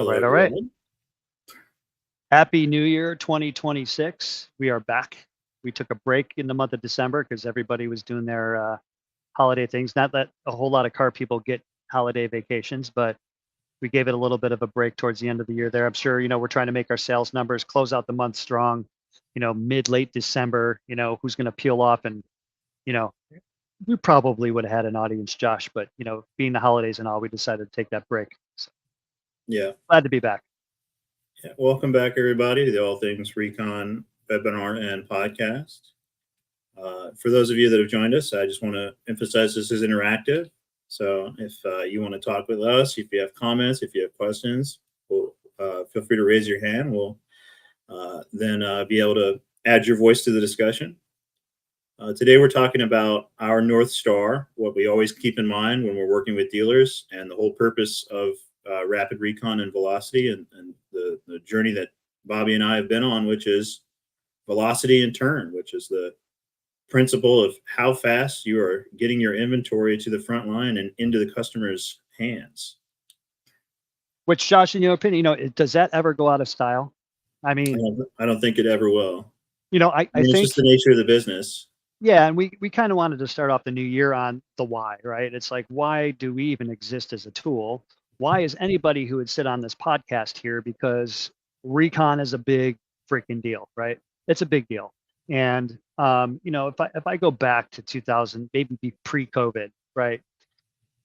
All Hello, right, all right. everyone. Happy New Year 2026. We are back. We took a break in the month of December because everybody was doing their holiday things. Not that a whole lot of car people get holiday vacations, but we gave it a little bit of a break towards the end of the year there. I'm sure, we're trying to make our sales numbers close out the month strong, late December, who's going to peel off and, you know, we probably would have had an audience, Josh, but, being the holidays and all, we decided to take that break. So Yeah, glad to be back. yeah. Welcome back, everybody, to the All Things Recon webinar and podcast. For those of you that have joined us, I just want to emphasize this is interactive. So if you want to talk with us, if you have comments, if you have questions, feel free to raise your hand. We'll then be able to add your voice to the discussion. Today, we're talking about our North Star, what we always keep in mind when we're working with dealers, and the whole purpose of Rapid Recon and Velocity, and the journey that Bobby and I have been on, which is velocity and turn, which is the principle of how fast you are getting your inventory to the front line and into the customer's hands. Which, Josh, in your opinion, does that ever go out of style? I mean, I don't think it ever will. I It's think, just the nature of the business. yeah, and we kind of wanted to start off the new year on the why, right? It's like, why do we even exist as a tool? Why is anybody who would sit on this podcast here? Because recon is a big freaking deal, right? It's a big deal. And if I go back to 2000, maybe pre-COVID, right?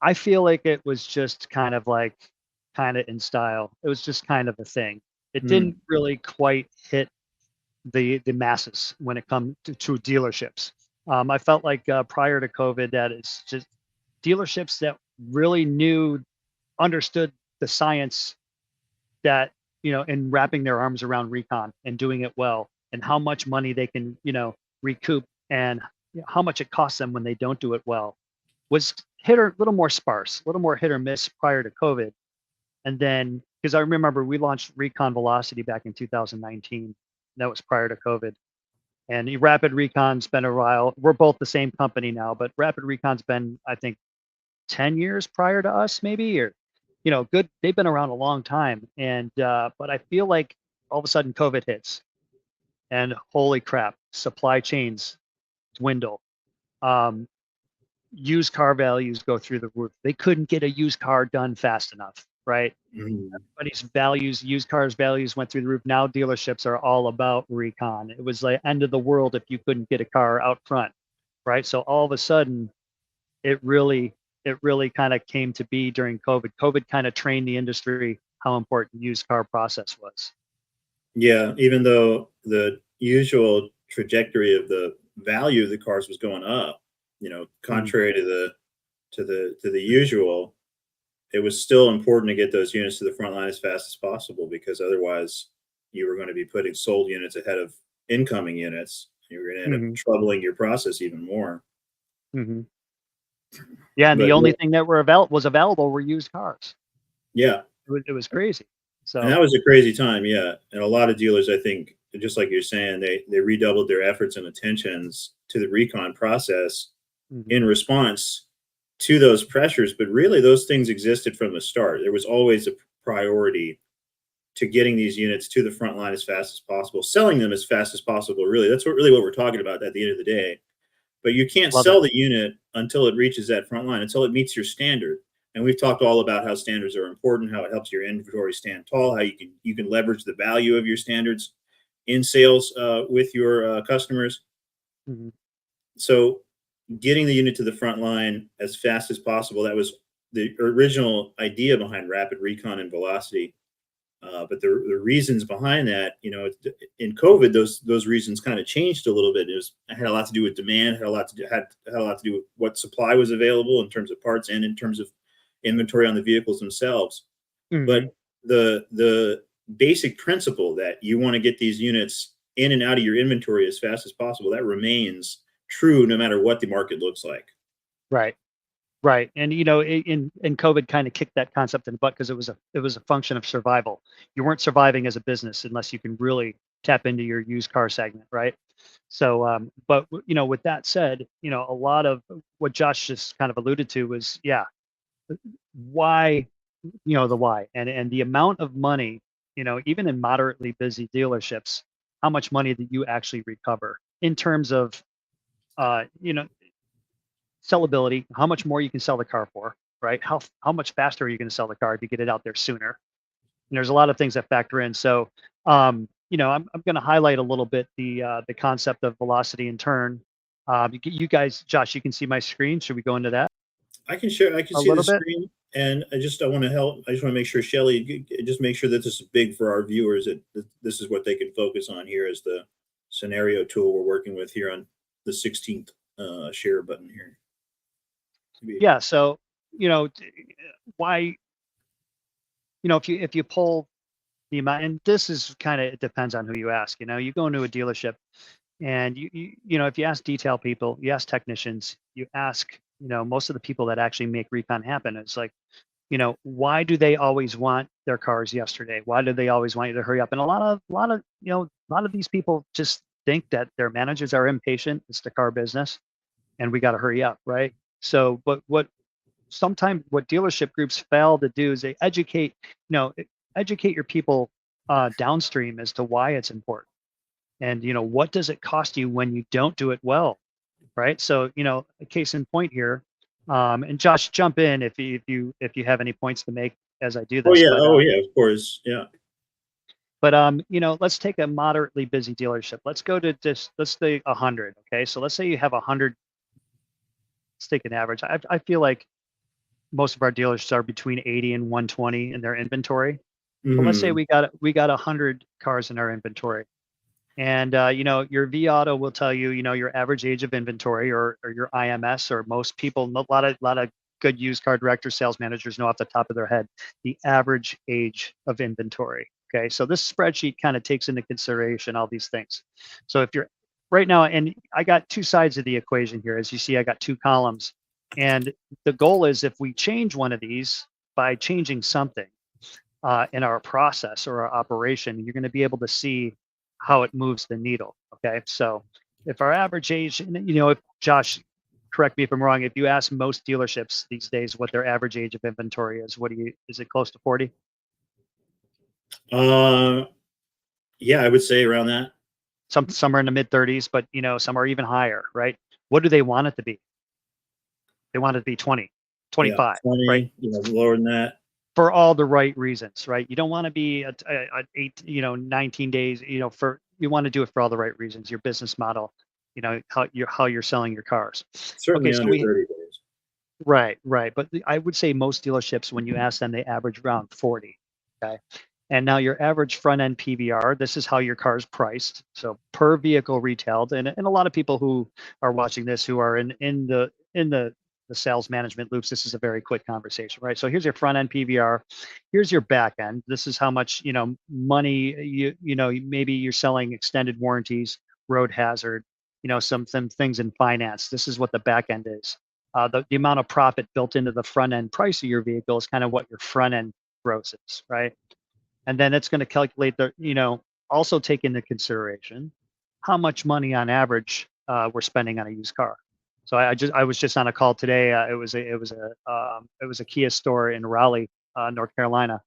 I feel like it was just kind of in style. It was just kind of a thing. It didn't really quite hit the masses when it comes to dealerships. I felt like prior to COVID that it's just dealerships that really understood the science that, in wrapping their arms around recon and doing it well, and how much money they can, recoup, and how much it costs them when they don't do it well, was a little more sparse, a little more hit or miss prior to COVID. And then, because I remember we launched Recon Velocity back in 2019, that was prior to COVID. And Rapid Recon's been a while. We're both the same company now, but Rapid Recon's been, I think, 10 years prior to us, maybe, or, good. They've been around a long time. And, but I feel like all of a sudden COVID hits and holy crap, supply chains dwindle. Used car values go through the roof. They couldn't get a used car done fast enough, right? Everybody's used cars values went through the roof. Now dealerships are all about recon. It was like end of the world if you couldn't get a car out front, right? So all of a sudden, it really kind of came to be during COVID. COVID kind of trained the industry how important used car process was. Yeah, even though the usual trajectory of the value of the cars was going up, contrary to the usual, it was still important to get those units to the front line as fast as possible, because otherwise you were going to be putting sold units ahead of incoming units. You were going to end up troubling your process even more. Yeah, and the only thing that was available were used cars. Yeah, it was crazy. So and that was a crazy time. Yeah, and a lot of dealers, I think, just like you're saying, they redoubled their efforts and attentions to the recon process in response to those pressures. But really, those things existed from the start. There was always a priority to getting these units to the front line as fast as possible, selling them as fast as possible. Really, that's what we're talking about at the end of the day. But you can't sell the unit until it reaches that front line, until it meets your standard. And we've talked all about how standards are important, how it helps your inventory stand tall, how you can leverage the value of your standards in sales with your customers. So getting the unit to the front line as fast as possible, that was the original idea behind Rapid Recon and Velocity. But the reasons behind that, in COVID, those reasons kind of changed a little bit. It had a lot to do with demand, had a lot to do with what supply was available in terms of parts and in terms of inventory on the vehicles themselves. But the basic principle that you want to get these units in and out of your inventory as fast as possible, that remains true no matter what the market looks like. Right. And in COVID kind of kicked that concept in the butt, because it was a function of survival. You weren't surviving as a business unless you can really tap into your used car segment, right? So but with that said, a lot of what Josh just kind of alluded to was, why the why, and the amount of money, even in moderately busy dealerships, how much money that you actually recover in terms of, uh, you know, sellability, how much more you can sell the car for, right? How much faster are you going to sell the car if you get it out there sooner? And there's a lot of things that factor in. So, I'm going to highlight a little bit the concept of velocity and turn. You guys, Josh, you can see my screen. Should we go into that I can share. I can a see the little bit? screen, and I want to help. I just want to make sure Shelly, just make sure that this is big for our viewers. That this is what they can focus on here as the scenario tool we're working with here on the 16th share button here. Yeah. So, why, if you pull the amount, and this is kind of, it depends on who you ask. You go into a dealership, and if you ask detail people, you ask technicians, you ask, most of the people that actually make recon happen, it's like, why do they always want their cars yesterday? Why do they always want you to hurry up? And a lot of these people just think that their managers are impatient. It's the car business, and we got to hurry up, right? So, but sometimes what dealership groups fail to do is they educate your people downstream as to why it's important, and what does it cost you when you don't do it well, right? So, a case in point here, and Josh, jump in if you have any points to make as I do Oh this. yeah. But Oh yeah. Of course. Yeah. let's take a moderately busy dealership. Let's go to this. Let's say 100. Okay, so let's say you have 100. Let's take an average. I feel like most of our dealers are between 80 and 120 in their inventory. But let's say Hmm. we got 100 cars in our inventory. And your V Auto will tell you, your average age of inventory, or your IMS, or most people, a lot of good used car directors, sales managers know off the top of their head the average age of inventory. Okay, so this spreadsheet kind of takes into consideration all these things. So if you're right now, and I got two sides of the equation here, as you see, I got two columns, and the goal is if we change one of these by changing something in our process or our operation, you're going to be able to see how it moves the needle. Okay. So if our average age, and if Josh, correct me if I'm wrong, if you ask most dealerships these days what their average age of inventory is, is it close to 40? Uh, yeah, I would say around that. Somewhere in the mid 30s, but some are even higher, right? What do they want it to be? They want it to be 20, Yeah, 25, right? 20. Lower than that. For all the right reasons, right? You don't want to be at 19 days, you want to do it for all the right reasons. Your business model, how you're selling your cars. Okay, Certainly so under 30 days. right. But I would say most dealerships, when you ask them, they average around 40. Okay. And now your average front end PVR, this is how your car is priced. So per vehicle retailed. And a lot of people who are watching this who are in the sales management loops, this is a very quick conversation, right? So here's your front end PVR. Here's your back end. This is how much, money maybe you're selling extended warranties, road hazard, some things in finance. This is what the back end is. The amount of profit built into the front end price of your vehicle is kind of what your front end gross is, right? And then it's going to calculate also take into consideration how much money on average we're spending on a used car. So I was just on a call today. It was a Kia store in Raleigh, North Carolina.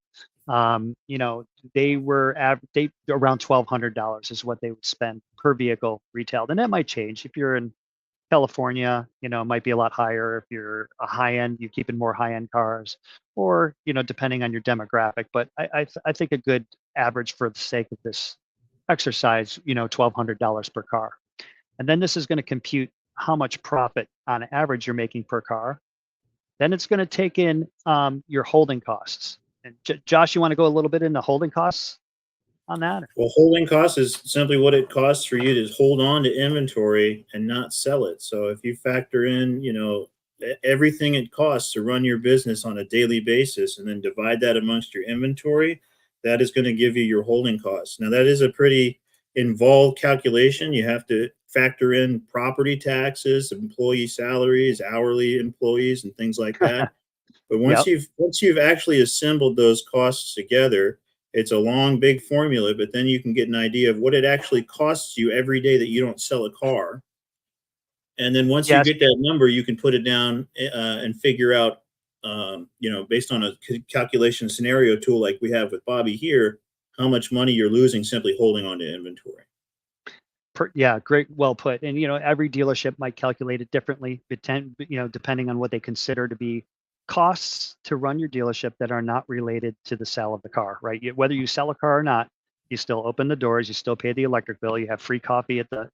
They were they around $1,200 is what they would spend per vehicle retailed, and that might change if you're in California. It might be a lot higher if you're a high end, you keep in more high end cars, or depending on your demographic. But I think a good average for the sake of this exercise, $1,200 per car, and then this is going to compute how much profit on average you're making per car. Then it's going to take in your holding costs. And Josh, you want to go a little bit into holding costs on that? Well, holding costs is simply what it costs for you to hold on to inventory and not sell it. So if you factor in, everything it costs to run your business on a daily basis and then divide that amongst your inventory, that is going to give you your holding costs. Now, that is a pretty involved calculation. You have to factor in property taxes, employee salaries, hourly employees, and things like that. But once Yep. you've actually assembled those costs together, it's a long, big formula, but then you can get an idea of what it actually costs you every day that you don't sell a car. And then once you Yes. get that number, you can put it down and figure out based on a calculation scenario tool like we have with Bobby here, how much money you're losing simply holding on to inventory. Yeah, great, well put. And every dealership might calculate it differently, depending on what they consider to be costs to run your dealership that are not related to the sale of the car, right? Whether you sell a car or not, you still open the doors, you still pay the electric bill, you have free coffee at the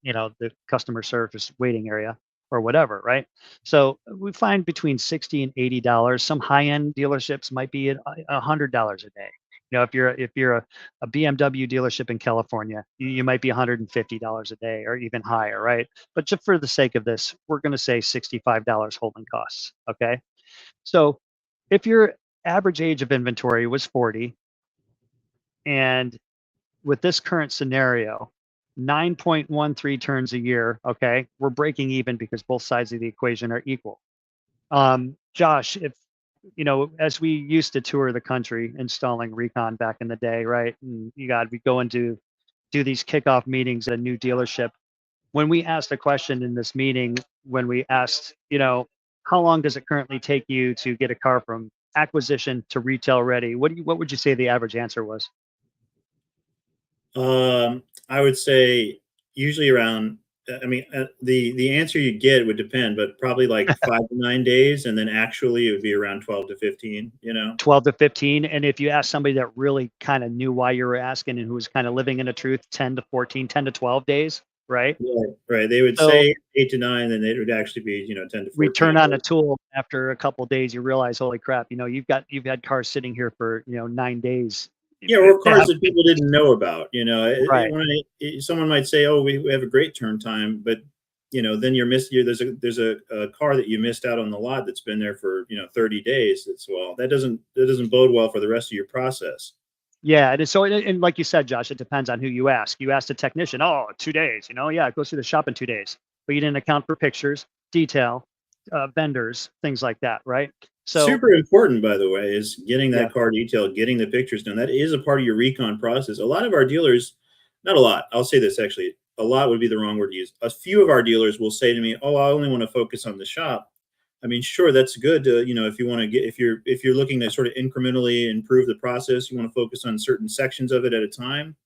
customer service waiting area or whatever, right? So we find between $60 and $80. Some high-end dealerships might be at $100 a day. If you're a BMW dealership in California, you might be $150 a day or even higher, right? But just for the sake of this, we're going to say $65 holding costs. Okay. So if your average age of inventory was 40, and with this current scenario, 9.13 turns a year, okay, we're breaking even because both sides of the equation are equal. Josh, if as we used to tour the country installing Recon back in the day, right? And we go into do these kickoff meetings at a new dealership. When we asked a question in this meeting, when we asked, how long does it currently take you to get a car from acquisition to retail ready? What would you say the average answer was? I would say usually around. I mean, the answer you get would depend, but probably like 5 to 9 days, and then actually it would be around 12 to 15. 12 to 15. And if you ask somebody that really kind of knew why you were asking and who was kind of living in the truth, 10 to 14, 10 to 12 days, right? Right. They would So say 8 to 9, then it would actually be 10 to we 14. turn on a tool after a couple of days, you realize, holy crap, you've had cars sitting here for 9 days. Yeah, or cars that people didn't know about. Right. Someone might say, "Oh, we have a great turn time," but then there's a car that you missed out on the lot that's been there for 30 days. That doesn't bode well for the rest of your process. Yeah, and so and like you said, Josh, it depends on who you ask. You asked a technician, oh, 2 days, yeah, it goes through the shop in 2 days, but you didn't account for pictures, detail, vendors, things like that, right? So Super important, by the way, is getting yeah. that car detailed, getting the pictures done. That is a part of your recon process. A lot of our dealers, not a lot, I'll say this actually, a lot would be the wrong word to use. A few of our dealers will say to me, "Oh, I only want to focus on the shop." I mean, sure, that's good to, if you want to if you're looking to sort of incrementally improve the process, you want to focus on certain sections of it at a time.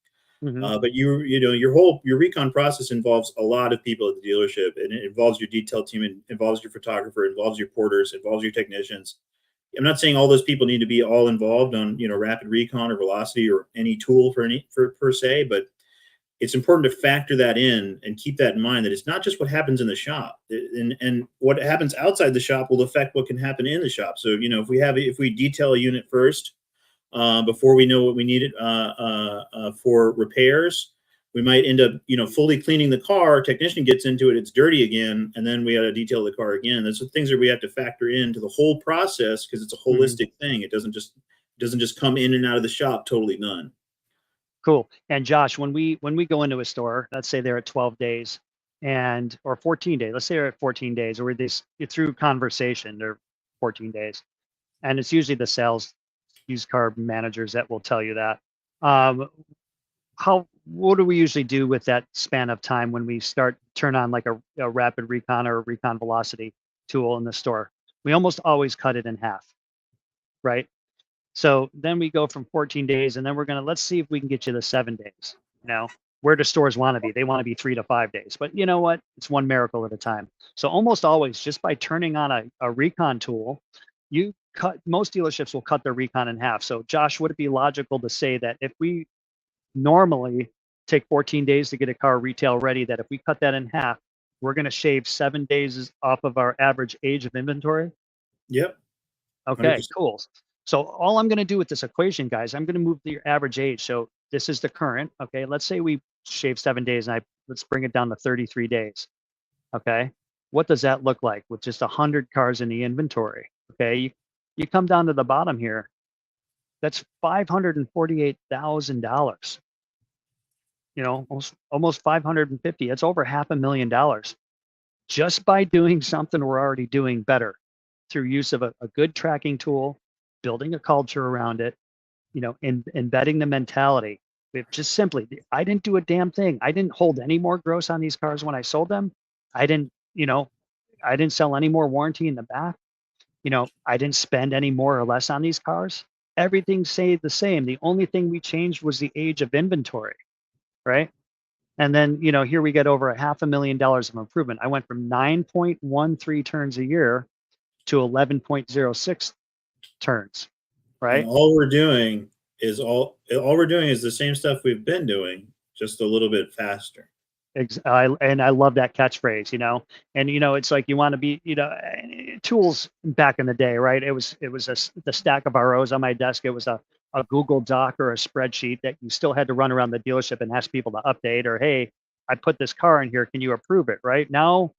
Hmm. But your recon process involves a lot of people at the dealership, and it involves your detail team, it involves your photographer, it involves your porters, it involves your technicians. I'm not saying all those people need to be all involved on rapid recon or velocity or any tool for per se, but it's important to factor that in and keep that in mind, that it's not just what happens in the shop, and what happens outside the shop will affect what can happen in the shop. So if we detail a unit first, before we know what we needed for repairs, we might end up fully cleaning the car. Technician gets into it, it's dirty again, and then we got to detail the car again. Those are things that we have to factor into the whole process, because it's a Hmm. holistic thing. It doesn't just come in and out of the shop totally done. Cool. And Josh, when we go into a store, let's say they're at 12 days or 14 days, let's say they're at 14 days, or through conversation, they're 14 days. And it's usually the sales used car managers that will tell you that. Um, what do we usually do with that span of time when we turn on like a rapid recon or a recon velocity tool in the store? We almost always cut it in half, right? So then we go from 14 days, and then let's see if we can get you the 7 days. Where do stores want to be? They want to be 3 to 5 days, but you know what? It's one miracle at a time. So almost always, just by turning on a recon tool, most dealerships will cut their recon in half. So Josh, would it be logical to say that if we normally take 14 days to get a car retail ready, that if we cut that in half, we're going to shave 7 days off of our average age of inventory? Yep. Okay, 100%. cool. So all I'm going to do with this equation, guys, I'm going to move the average age. So this is the current. Okay, let's say we shave 7 days, and let's bring it down to 33 days. Okay, what does that look like with just 100 cars in the inventory? Okay, you come down to the bottom here. That's $548,000. Almost 550. It's over $500,000 just by doing something we're already doing better through use of a good tracking tool, building a culture around it, embedding the mentality. Just simply, I didn't do a damn thing. I didn't hold any more gross on these cars when I sold them. I didn't, I didn't sell any more warranty in the back. I didn't spend any more or less on these cars. Everything stayed the same. The only thing we changed was the age of inventory, right? And then, here we get over $500,000 of improvement. I went from 9.13 turns a year to 11.06 turns, And right? all we're doing is the same stuff we've been doing, just a little bit faster. And I love that catchphrase, and it's like you want to be, tools back in the day, right? It was the stack of ROs on my desk. It was a Google Doc or a spreadsheet that you still had to run around the dealership and ask people to update, or, hey, I put this car in here, can you approve it? Right now,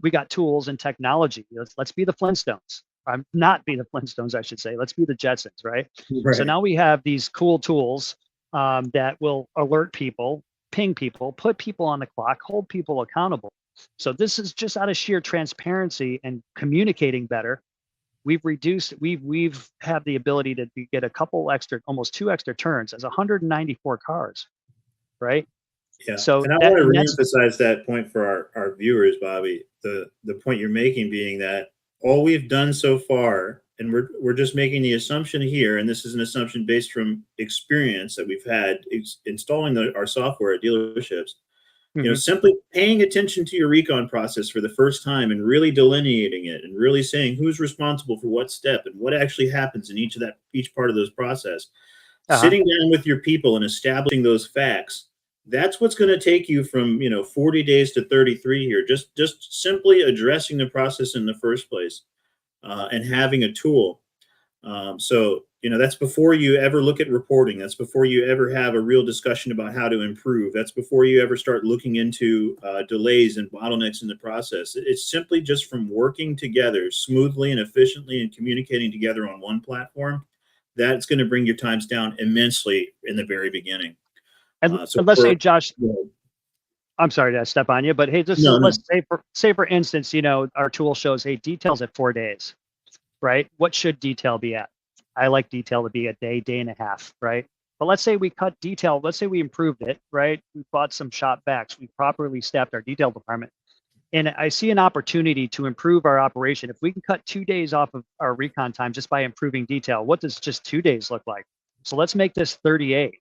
we got tools and technology. Let's be the Flintstones. Not be the Flintstones, I should say. Let's be the Jetsons, right? So Right. now we have these cool tools that will alert people, ping people, put people on the clock, hold people accountable. So this is just out of sheer transparency and communicating better. We've have the ability to get a couple extra, almost 2 extra turns as 194 cars, right? Yeah. So And I want to that's reemphasize that point for our viewers, Bobby. The point you're making being that all we've done so far, and we're just making the assumption here, and this is an assumption based from experience that we've had installing our software at dealerships. mhm. Simply paying attention to your recon process for the first time and really delineating it and really saying who's responsible for what step and what actually happens in each part of those process. Uh-huh. Sitting down with your people and establishing those facts, that's what's going to take you from 40 days to 33 here. Just simply addressing the process in the first place, and having a tool. So that's before you ever look at reporting. That's before you ever have a real discussion about how to improve. That's before you ever start looking into delays and bottlenecks in the process. It's simply just from working together smoothly and efficiently and communicating together on one platform. That's going to bring your times down immensely in the very beginning. So And let's say, for Josh, no, I'm sorry to step on you, but hey, just no, let's say for instance, our tool shows, hey, details at 4 days, right? What should detail be at? I like detail to be a day, day and a half, right? But let's say we cut detail. Let's say we improved it, right? We bought some shop vacs. We properly staffed our detail department. And I see an opportunity to improve our operation. If we can cut 2 days off of our recon time just by improving detail, what does just 2 days look like? So let's make this 38.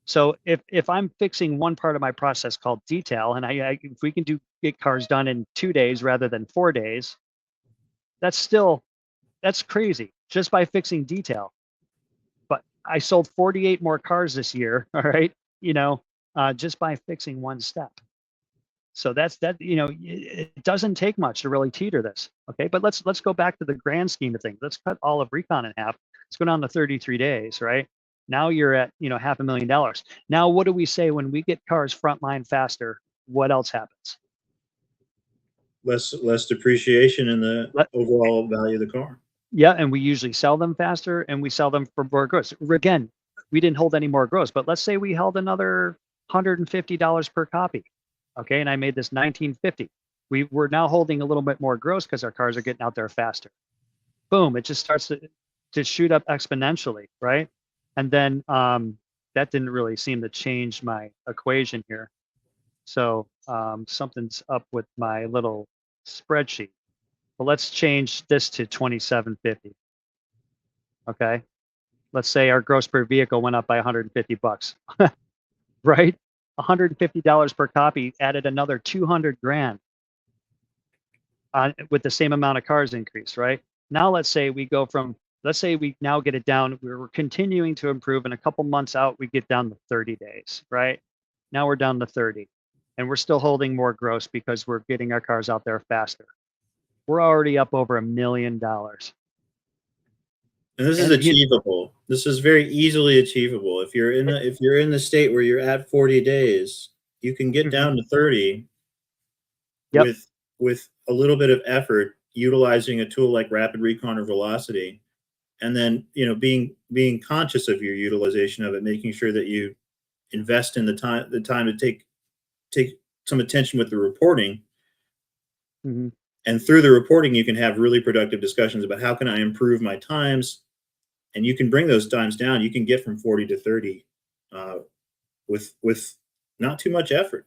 So if I'm fixing one part of my process called detail, and if we can get cars done in 2 days rather than 4 days, that's crazy just by fixing detail. But I sold 48 more cars this year, all right, just by fixing one step. So it doesn't take much to really teeter this. Okay, but let's go back to the grand scheme of things. Let's cut all of recon in half. Let's go down to 33 days, right? Now you're at $500,000. Now what do we say when we get cars frontline faster? What else happens? less depreciation in the Let, overall value of the car. yeah, and we usually sell them faster, and we sell them for more gross. Again, we didn't hold any more gross, but let's say we held another $150 per copy. Okay, and I made this 1950. We're now holding a little bit more gross because our cars are getting out there faster. Boom, it just starts to shoot up exponentially, right? And then that didn't really seem to change my equation here. So something's up with my little spreadsheet. Well, let's change this to 2750. Okay, let's say our gross per vehicle went up by 150 bucks, right? $150 per copy added another 200 grand with the same amount of cars increase, right? Now let's say we now get it down. We're continuing to improve. And a couple months out, we get down to 30 days, right? Now we're down to 30, and we're still holding more gross because we're getting our cars out there faster. We're already up over $1 million. And this is And achievable. This is very easily achievable. If you're in the state where you're at 40 days, you can get mhm, down to 30 yep. with a little bit of effort, utilizing a tool like Rapid Recon or Velocity, and then being conscious of your utilization of it, making sure that you invest in the time to take some attention with the reporting. Mhm. And through the reporting, you can have really productive discussions about how can I improve my times, and you can bring those times down. You can get from 40 to 30 with not too much effort.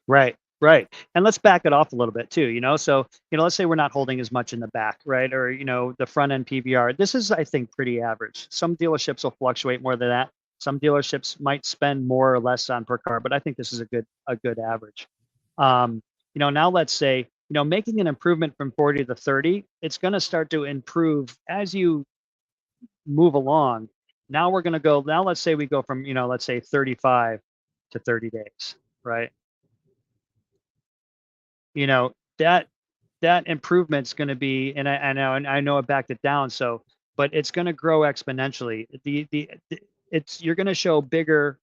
Right. Right. And let's back it off a little bit too, So, let's say we're not holding as much in the back, right? Or, the front end PVR. This is, I think, pretty average. Some dealerships will fluctuate more than that. Some dealerships might spend more or less on per car, but I think this is a good average. Now let's say, making an improvement from 40 to 30, it's going to start to improve as you move along. Now let's say we go from, let's say 35 to 30 days, right? you know that that improvement's going to be, and I know it backed it down, so but it's going to grow exponentially. It's You're going to show bigger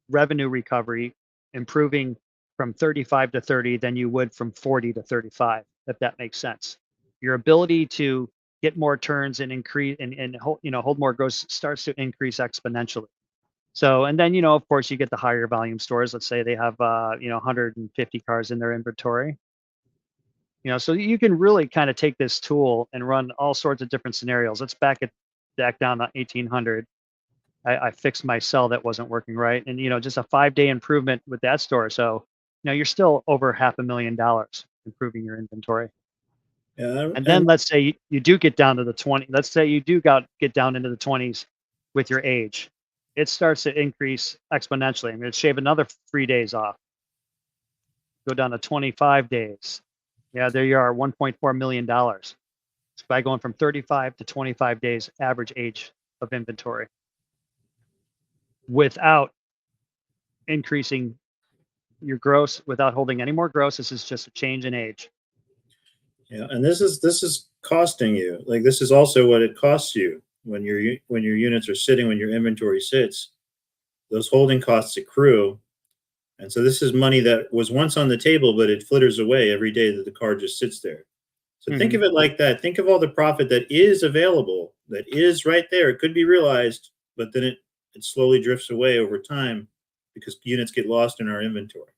revenue recovery, improving from 35 to 30 than you would from 40 to 35, if that makes sense. Your ability to get more turns and increase and hold more gross starts to increase exponentially. So, and then, of course, you get the higher volume stores. Let's say they have 150 cars in their inventory. So you can really kind of take this tool and run all sorts of different scenarios. Let's back down to 1800. I fixed my cell that wasn't working right, and just a 5-day improvement with that store. So you're still over $500,000 improving your inventory. Yeah, And then and let's say you do get down to the 20. Let's say you do get down into the 20s with your age. It starts to increase exponentially. I'm going to shave another 3 days off. Go down to 25 days. Yeah, there you are, $1.4 million by going from 35 to 25 days average age of inventory without increasing your gross, without holding any more gross. This is just a change in age. yeah, and this is costing you. Like, this is also what it costs you when your units are sitting, when your inventory sits. Those holding costs accrue, and so this is money that was once on the table, but it flitters away every day that the car just sits there. So think Mhm. of it like that. Think of all the profit that is available, that is right there. It could be realized, but then it slowly drifts away over time because units get lost in our inventory.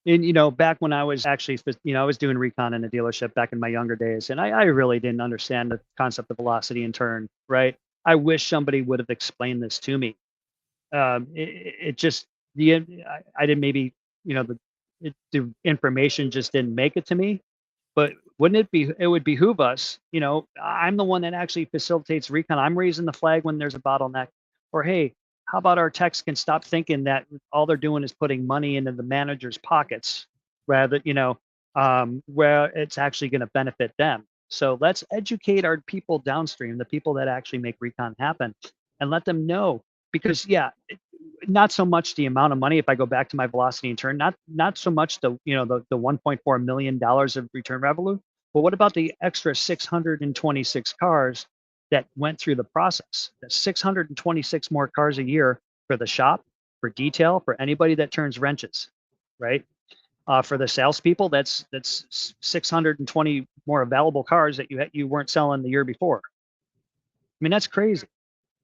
And back when I was actually, I was doing recon in a dealership back in my younger days, and I really didn't understand the concept of velocity and turn. Right? I wish somebody would have explained this to me. It just I didn't, maybe the information just didn't make it to me. But it would behoove us, I'm the one that actually facilitates recon. I'm raising the flag when there's a bottleneck. Or, hey, how about our techs can stop thinking that all they're doing is putting money into the manager's pockets, rather, where it's actually going to benefit them. So let's educate our people downstream, the people that actually make recon happen, and let them know. Because, yeah, not so much the amount of money. If I go back to my velocity and turn, not so much the $1.4 million of return revenue, but what about the extra 626 cars that went through the process? That's 626 more cars a year for the shop, for detail, for anybody that turns wrenches, right? For the salespeople, that's 620 more available cars that you weren't selling the year before. I mean, that's crazy.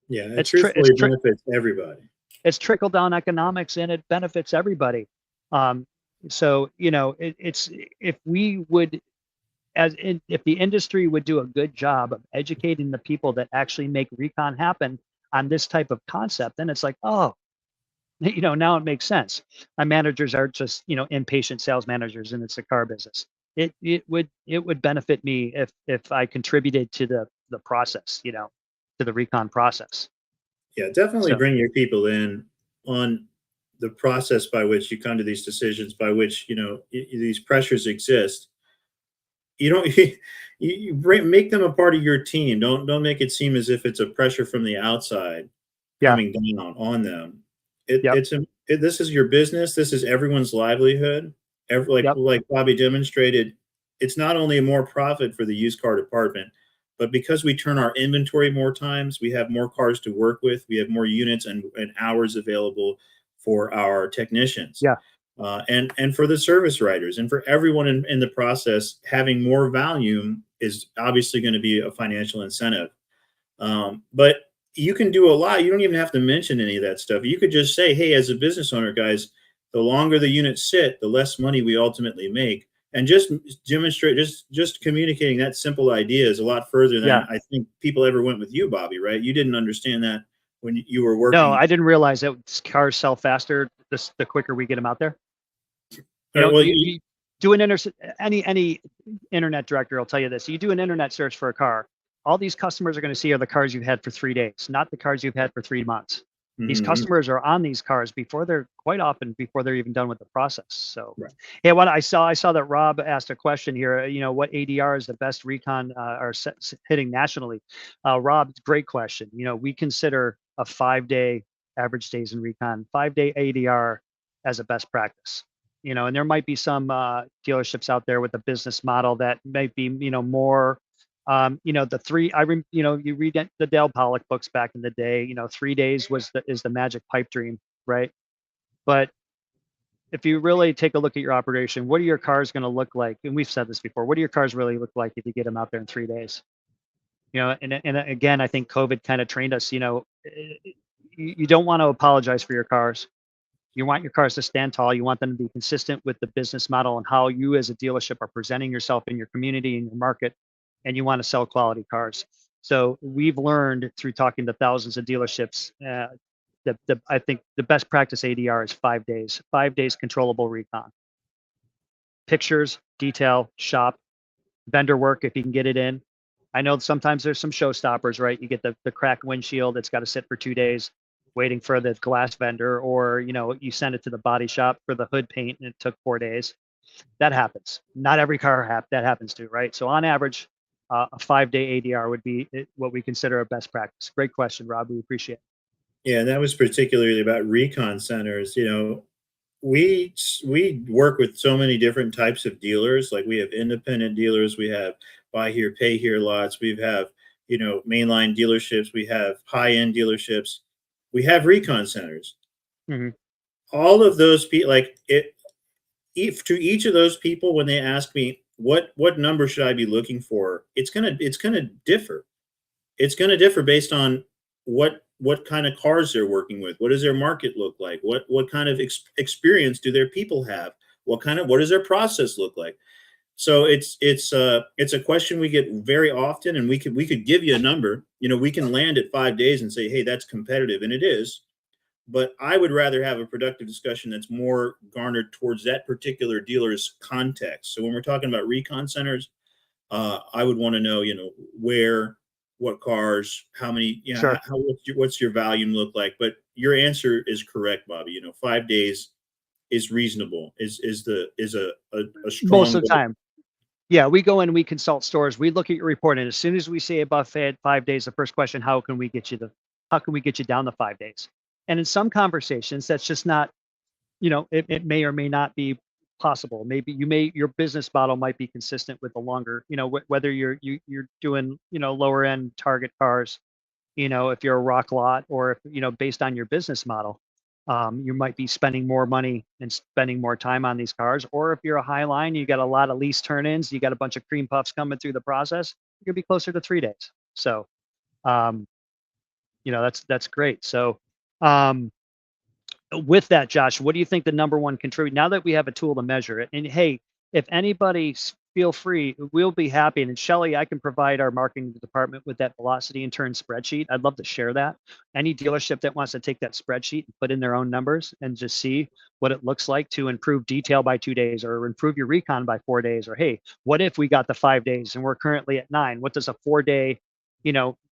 Yeah, it It's tri- it's truthfully tri- benefits everybody. it's trickle down economics, and it benefits everybody. Um, so it's if we would, if the industry would do a good job of educating the people that actually make recon happen on this type of concept, then it's like, oh, now it makes sense. My managers are just impatient sales managers, and it's a car business. It would benefit me if I contributed to the process, to the recon process. Yeah, definitely So bring your people in on the process by which you come to these decisions, by which these pressures exist. You don't make them a part of your team. Don't make it seem as if it's a pressure from the outside yeah, coming down on them. yep, This is your business. This is everyone's livelihood. yep, Like Bobby demonstrated, it's not only more profit for the used car department, but because we turn our inventory more times, we have more cars to work with. We have more units and hours available for our technicians. yeah, And for the service writers and for everyone in the process, having more volume is obviously going to be a financial incentive. But you can do a lot. You don't even have to mention any of that stuff. You could just say, hey, as a business owner, guys, the longer the units sit, the less money we ultimately make. And just demonstrate, just communicating that simple idea is a lot further yeah. than I think people ever went with you, Bobby, right? You didn't understand that when you were No, working. I didn't realize that cars sell faster the quicker we get them out there. Or, well, You Do an any internet director will tell you this. You do an internet search for a car. All these customers are going to see are the cars you've had for 3 days, not the cars you've had for 3 months. These Mm-hmm. customers are on these cars before quite often before they're even done with the process. So, Right. yeah, what I saw that Rob asked a question here. What ADR is the best recon hitting nationally? Rob, great question. We consider a 5-day average days in recon, 5-day ADR as a best practice. And there might be some dealerships out there with a business model that might be, more, the three. You read the Dale Pollock books back in the day. 3 days is the magic pipe dream, right? But if you really take a look at your operation, what are your cars going to look like? And we've said this before. What do your cars really look like if you get them out there in 3 days? And again, I think COVID kind of trained us. You don't want to apologize for your cars. You want your cars to stand tall. You want them to be consistent with the business model and how you as a dealership are presenting yourself in your community and your market, and you want to sell quality cars. So we've learned through talking to thousands of dealerships that I think the best practice ADR is 5 days, 5 days controllable recon. Pictures, detail, shop, vendor work if you can get it in. I know sometimes there's some showstoppers, right? You get the cracked windshield that's got to sit for 2 days waiting for the glass vendor, or you send it to the body shop for the hood paint and it took 4 days. That happens. Not every car that happens to, right? So on average, a 5-day ADR would be what we consider a best practice. Great question, Rob. We appreciate it. Yeah, and that was particularly about recon centers. We work with so many different types of dealers. Like we have independent dealers, we have buy here, pay here lots, we have mainline dealerships, we have high end dealerships, we have recon centers. Mm-hmm. All of those people, like it, to each of those people, when they ask me what number should I be looking for, it's gonna differ. It's gonna differ based on what kind of cars they're working with. What does their market look like? What kind of experience do their people have? What does their process look like? So it's a question we get very often, and we could give you a number. We can land at 5 days and say, hey, that's competitive, and it is. But I would rather have a productive discussion that's more garnered towards that particular dealer's context. So when we're talking about recon centers, I would want to know, where, what cars, how many, Sure. what's your volume look like? But your answer is correct, Bobby. 5 days is reasonable. Is a Most strong of the goal. time. Yeah, we go in, we consult stores, we look at your report, and as soon as we say above 5 days, the first question, how can we get you down the 5 days? And in some conversations, that's just not, it may or may not be possible. Maybe your business model might be consistent with the longer, whether you're doing, lower end target cars, if you're a rock lot, or if, based on your business model, you might be spending more money and spending more time on these cars. Or if you're a high line, you got a lot of lease turn-ins, you got a bunch of cream puffs coming through the process, you're gonna be closer to 3 days. So, um, that's great. So, um, with that, Josh, what do you think the number one contribute now that we have a tool to measure it? And hey, if anybody, feel free, we'll be happy. And Shelly, I can provide our marketing department with that velocity and turn spreadsheet. I'd love to share that. Any dealership that wants to take that spreadsheet and put in their own numbers and just see what it looks like to improve detail by 2 days, or improve your recon by 4 days, or hey, what if we got the 5 days and we're currently at 9? What does a 4-day,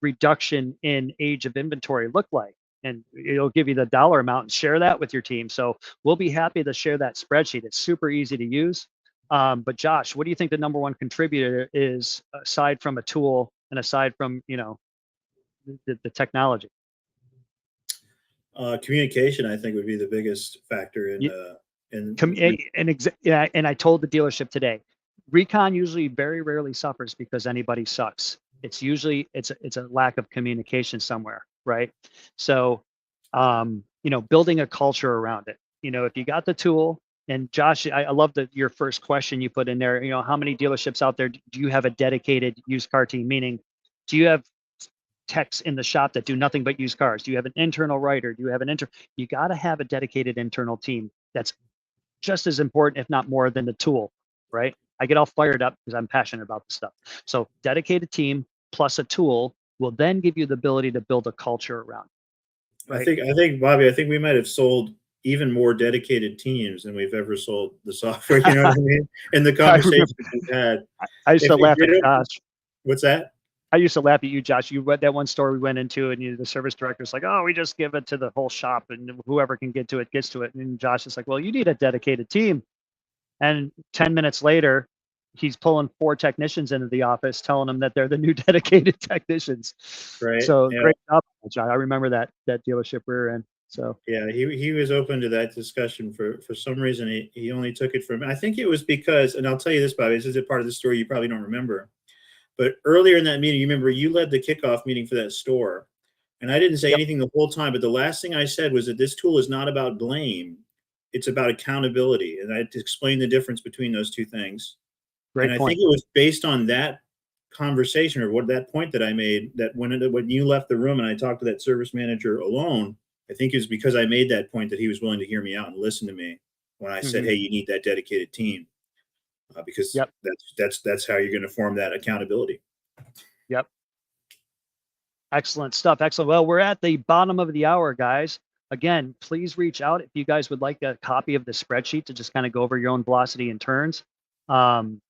reduction in age of inventory look like? And it'll give you the dollar amount, and share that with your team. So we'll be happy to share that spreadsheet. It's super easy to use. But Josh, what do you think the number one contributor is, aside from a tool and aside from, the technology? Communication, I think, would be the biggest factor in. Yeah, and I told the dealership today, recon usually very rarely suffers because anybody sucks. It's usually it's a lack of communication somewhere, right? So, building a culture around it. If you got the tool, and Josh, I love your first question you put in there. How many dealerships out there do you have a dedicated used car team? Meaning, do you have techs in the shop that do nothing but used cars? Do you have an internal writer? Do you have You got to have a dedicated internal team. That's just as important, if not more, than the tool, right? I get all fired up because I'm passionate about the stuff. So dedicated team plus a tool will then give you the ability to build a culture around it, right? I think, Bobby, I think we might have sold even more dedicated teams than we've ever sold the software. You know what I mean? And the I remember, conversations we've had. I used If to we laugh did at it, Josh. what's that? I used to laugh at you, Josh. You read that one store we went into, and the service director's like, "Oh, we just give it to the whole shop, and whoever can get to it gets to it." And Josh is like, "Well, you need a dedicated team." And 10 minutes later, he's pulling 4 technicians into the office, telling them that they're the new dedicated technicians. Right. So Yeah. great job, Josh. I remember that dealership we were in. So Yeah, he was open to that discussion. For some reason, he only took it from. I think it was because, and I'll tell you this, Bobby. This is a part of the story you probably don't remember. But earlier in that meeting, you remember you led the kickoff meeting for that store, and I didn't say yep, anything the whole time. But the last thing I said was that this tool is not about blame; it's about accountability, and I had to explain the difference between those two things. And great I think point. it was based on that conversation or what that point that I made that when you left the room and I talked to that service manager alone, I think it was because I made that point that he was willing to hear me out and listen to me when I said, Hmm. "Hey, you need that dedicated team," because Yep, that's how you're going to form that accountability. yep. Excellent stuff. Excellent. Well, we're at the bottom of the hour, guys. Again, please reach out if you guys would like a copy of the spreadsheet to just kind of go over your own velocity and turns. Um,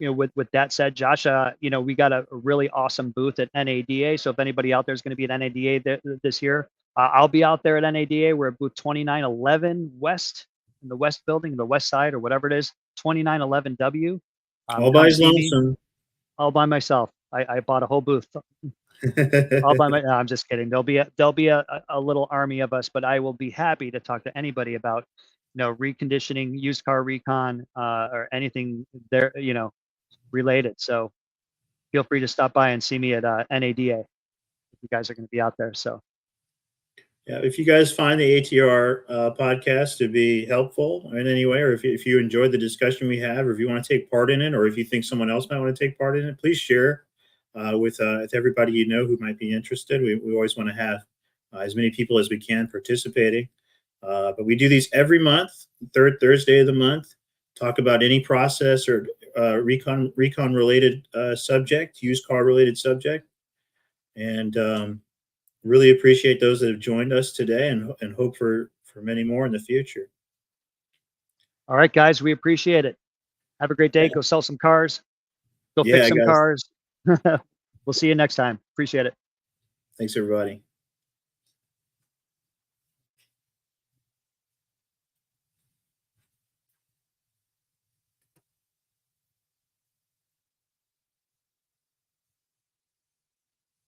with that said, Josh, we got a really awesome booth at NADA. So if anybody out there is going to be at NADA this year, I'll be out there at NADA. We're at booth 2911 West in the West building, the West side or whatever it is, 2911W. All by Come his see me lonesome. all by myself. I bought a whole booth all by my. No, I'm just kidding. There'll be a little army of us, but I will be happy to talk to anybody about reconditioning, used car recon, or anything there related. So feel free to stop by and see me at NADA if you guys are going to be out there. So Yeah, if you guys find the ATR podcast to be helpful in any way, or if you enjoyed the discussion we have, or if you want to take part in it, or if you think someone else might want to take part in it, please share with everybody you know who might be interested. We always want to have as many people as we can participating. But we do these every month, third Thursday of the month. Talk about any process or recon related subject, used car related subject, and really appreciate those that have joined us today, and hope for many more in the future. all right, guys, we appreciate it. Have a great day. Yeah, Go sell some cars. Go fix yeah, some guys. cars. We'll see you next time. Appreciate it. Thanks, everybody.